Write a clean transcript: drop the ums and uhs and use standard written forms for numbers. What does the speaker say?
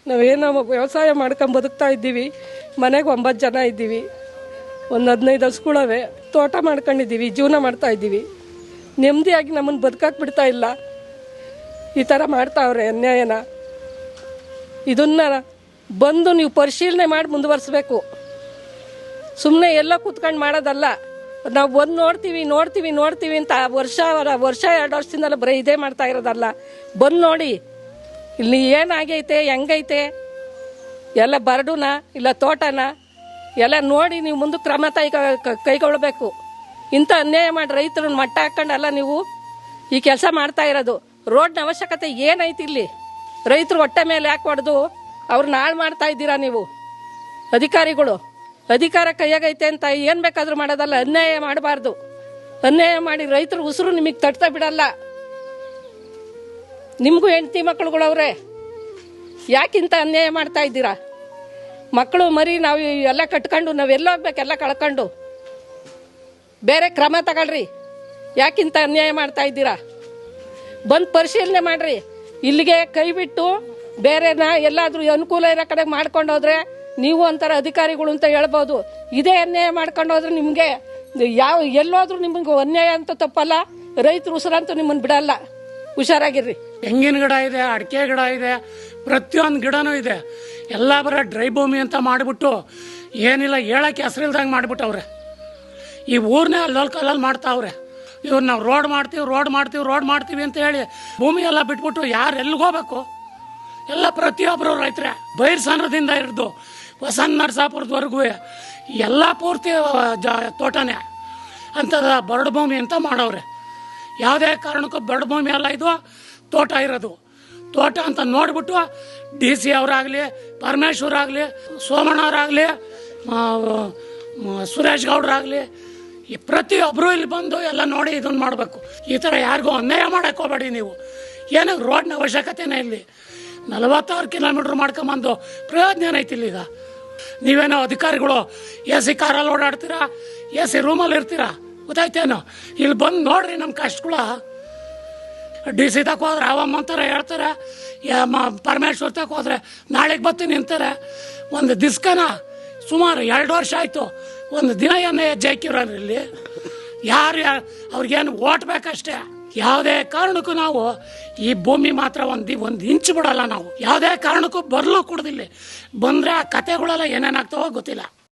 ನಾವೇನೋ ವ್ಯವಸಾಯ ಮಾಡ್ಕೊಂಡು ಬದುಕ್ತಾ ಇದ್ದೀವಿ. ಮನೆಗೆ 9 ಜನ ಇದ್ದೀವಿ. ಒಂದು 15 ಹಸುಗಳವೆ. ತೋಟ ಮಾಡ್ಕೊಂಡಿದ್ದೀವಿ, ಜೀವನ ಮಾಡ್ತಾ ಇದ್ದೀವಿ. ನೆಮ್ಮದಿಯಾಗಿ ನಮ್ಮನ್ನು ಬದುಕಕ್ಕೆ ಬಿಡ್ತಾ ಇಲ್ಲ. ಈ ಥರ ಮಾಡ್ತಾವ್ರೆ ಅನ್ಯಾಯನ. ಇದನ್ನು ಬಂದು ನೀವು ಪರಿಶೀಲನೆ ಮಾಡಿ ಮುಂದುವರಿಸ್ಬೇಕು. ಸುಮ್ಮನೆ ಎಲ್ಲ ಕೂತ್ಕೊಂಡು ಮಾಡೋದಲ್ಲ. ನಾವು ಬಂದು ನೋಡ್ತೀವಿ ಅಂತ ವರ್ಷ 2 ವರ್ಷದಿಂದಲ್ಲ ಬರೀ ಇದೇ ಮಾಡ್ತಾ ಇರೋದಲ್ಲ. ಬಂದು ನೋಡಿ ಇಲ್ಲಿ ಏನಾಗೈತೆ, ಹೆಂಗೈತೆ, ಎಲ್ಲ ಬರಡುನ ಇಲ್ಲ ತೋಟನ ಎಲ್ಲ ನೋಡಿ ನೀವು ಮುಂದಕ್ಕೆ ಕ್ರಮ ಕೈಗೊಳ್ಳಬೇಕು. ಇಂಥ ಅನ್ಯಾಯ ಮಾಡಿ ರೈತರನ್ನ ಮಟ್ಟ ಹಾಕ್ಕೊಂಡಲ್ಲ ನೀವು ಈ ಕೆಲಸ ಮಾಡ್ತಾ ಇರೋದು. ರೋಡ್ನ ಅವಶ್ಯಕತೆ ಏನೈತಿ ಇಲ್ಲಿ? ರೈತರು ಹೊಟ್ಟೆ ಮೇಲೆ ಯಾಕೆ ಹೊಡೆದು ಅವ್ರನ್ನ ಹಾಳು ಮಾಡ್ತಾ ಇದ್ದೀರಾ ನೀವು ಅಧಿಕಾರಿಗಳು? ಅಧಿಕಾರ ಕೈಯಾಗೈತೆ ಅಂತ ಏನು ಬೇಕಾದರೂ ಮಾಡೋದಲ್ಲ. ಅನ್ಯಾಯ ಮಾಡಬಾರ್ದು. ಅನ್ಯಾಯ ಮಾಡಿ ರೈತರು ಉಸಿರು ನಿಮಗೆ ತಟ್ತಾ ಬಿಡಲ್ಲ. ನಿಮಗೂ ಹೆಂಡತಿ ಮಕ್ಕಳುಗಳವ್ರೆ, ಯಾಕಿಂತ ಅನ್ಯಾಯ ಮಾಡ್ತಾ ಇದ್ದೀರಾ? ಮಕ್ಕಳು ಮರಿ ನಾವು ಎಲ್ಲ ಕಟ್ಕೊಂಡು ನಾವೆಲ್ಲ ಹೋಗ್ಬೇಕೆಲ್ಲ ಕಳ್ಕೊಂಡು. ಬೇರೆ ಕ್ರಮ ತಗೊಳ್ರಿ. ಯಾಕಿಂತ ಅನ್ಯಾಯ ಮಾಡ್ತಾ ಇದ್ದೀರಾ? ಬಂದು ಪರಿಶೀಲನೆ ಮಾಡ್ರಿ. ಇಲ್ಲಿಗೆ ಕೈ ಬಿಟ್ಟು ಬೇರೆನ ಎಲ್ಲಾದರೂ ಅನುಕೂಲ ಇರೋ ಕಡೆ ಮಾಡ್ಕೊಂಡು ಹೋದ್ರೆ ನೀವು ಒಂಥರ ಅಧಿಕಾರಿಗಳು ಅಂತ ಹೇಳ್ಬೋದು. ಇದೇ ಅನ್ಯಾಯ ಮಾಡ್ಕೊಂಡು ಹೋದ್ರೆ ನಿಮಗೆ ಎಲ್ಲೋದ್ರೂ ನಿಮಗೆ ಅನ್ಯಾಯ ಅಂತ ತಪ್ಪಲ್ಲ. ರೈತರು ಉಸಿರಂತೂ ನಿಮ್ಮನ್ನು ಬಿಡಲ್ಲ. ಹುಷಾರಾಗಿರ್ರಿ. ತೆಂಗಿನ ಗಿಡ ಇದೆ, ಅಡಿಕೆ ಗಿಡ ಇದೆ, ಪ್ರತಿಯೊಂದು ಗಿಡನೂ ಇದೆ. ಎಲ್ಲ ಬರೋ ಡ್ರೈ ಭೂಮಿ ಅಂತ ಮಾಡಿಬಿಟ್ಟು ಏನಿಲ್ಲ ಹೇಳಕ್ಕೆ ಹೆಸರಿಲ್ದಂಗೆ ಮಾಡಿಬಿಟ್ಟವ್ರೆ. ಈ ಊರನ್ನೇ ಅಲ್ಲಲ್ಲಿ ಮಾಡ್ತಾವ್ರೆ. ಇವ್ರು ನಾವು ರೋಡ್ ಮಾಡ್ತೀವಿ ಅಂತ ಹೇಳಿ ಭೂಮಿ ಎಲ್ಲ ಬಿಟ್ಬಿಟ್ಟು ಯಾರು ಎಲ್ಲಿಗೆ ಹೋಗ್ಬೇಕು? ಎಲ್ಲ ಪ್ರತಿಯೊಬ್ಬರು ರೈತರೇ. ಬೈರ್ಸಂದ್ರದಿಂದ ಹಿಡಿದು ಹೊಸನ್ ನರಸಾಪುರದವರೆಗೂ ಎಲ್ಲ ಪೂರ್ತಿ ತೋಟನೇ ಅಂಥದ್ದು ಬರಡು ಭೂಮಿ ಅಂತ ಮಾಡವ್ರೆ. ಯಾವುದೇ ಕಾರಣಕ್ಕೂ ಬರಡು ಭೂಮಿ ಅಲ್ಲ, ಇದು ತೋಟ ಇರೋದು. ತೋಟ ಅಂತ ನೋಡಿಬಿಟ್ಟು DC ಅವರಾಗಲಿ, ಪರಮೇಶ್ವರ್ ಆಗಲಿ, ಸೋಮಣ್ಣವರಾಗಲಿ, ಸುರೇಶ್ ಗೌಡ್ರಾಗಲಿ ಈ ಪ್ರತಿಯೊಬ್ಬರು ಇಲ್ಲಿ ಬಂದು ಎಲ್ಲ ನೋಡಿ ಇದನ್ನು ಮಾಡಬೇಕು. ಈ ಥರ ಯಾರಿಗೂ ಅನ್ಯಾಯ ಮಾಡೋಕ್ಕೆ ಹೋಗಬೇಡಿ ನೀವು. ಏನಕ್ಕೆ ರೋಡ್ನ ಅವಶ್ಯಕತೆನೇ ಇಲ್ಲಿ 46 ಕಿಲೋಮೀಟ್ರ್ ಮಾಡ್ಕೊಂಬಂದು ಪ್ರಯೋಜನ ಏನೈತಿ ಇಲ್ಲಿಗ? ನೀವೇನೋ ಅಧಿಕಾರಿಗಳು AC ಕಾರಲ್ಲಿ ಓಡಾಡ್ತೀರಾ, AC ರೂಮಲ್ಲಿ ಇರ್ತೀರಾ, ಗೊತ್ತಾಯ್ತೇನೋ? ಇಲ್ಲಿ ಬಂದು ನೋಡ್ರಿ ನಮ್ಮ ಕಷ್ಟಗಳ. DC ತಕ ಹೋದ್ರೆ ಅವಮ್ಮ ಅಂತಾರೆ, ಹೇಳ್ತಾರೆ. ಪರಮೇಶ್ವರ್ ತಕ ಹೋದ್ರೆ ನಾಳೆಗೆ ಬರ್ತೀನಿ ಅಂತಾರೆ. ಒಂದು ದಿಸ್ಕನ ಸುಮಾರು 2 ವರ್ಷ ಆಯಿತು. ಒಂದು ದಿನ ಏನೇ ಹೆಜ್ಜೆ ಹಾಕಿರೋರು ಇಲ್ಲಿ ಯಾರು ಅವ್ರಿಗೇನು ಓಟ್ ಬೇಕಷ್ಟೇ. ಯಾವುದೇ ಕಾರಣಕ್ಕೂ ನಾವು ಈ ಭೂಮಿ ಮಾತ್ರ ಒಂದು ಇಂಚು ಬಿಡಲ್ಲ ನಾವು. ಯಾವುದೇ ಕಾರಣಕ್ಕೂ ಬರಲು ಕೊಡೋದಿಲ್ಲ. ಬಂದರೆ ಆ ಕತೆಗಳೆಲ್ಲ ಏನೇನಾಗ್ತಾವೋ ಗೊತ್ತಿಲ್ಲ.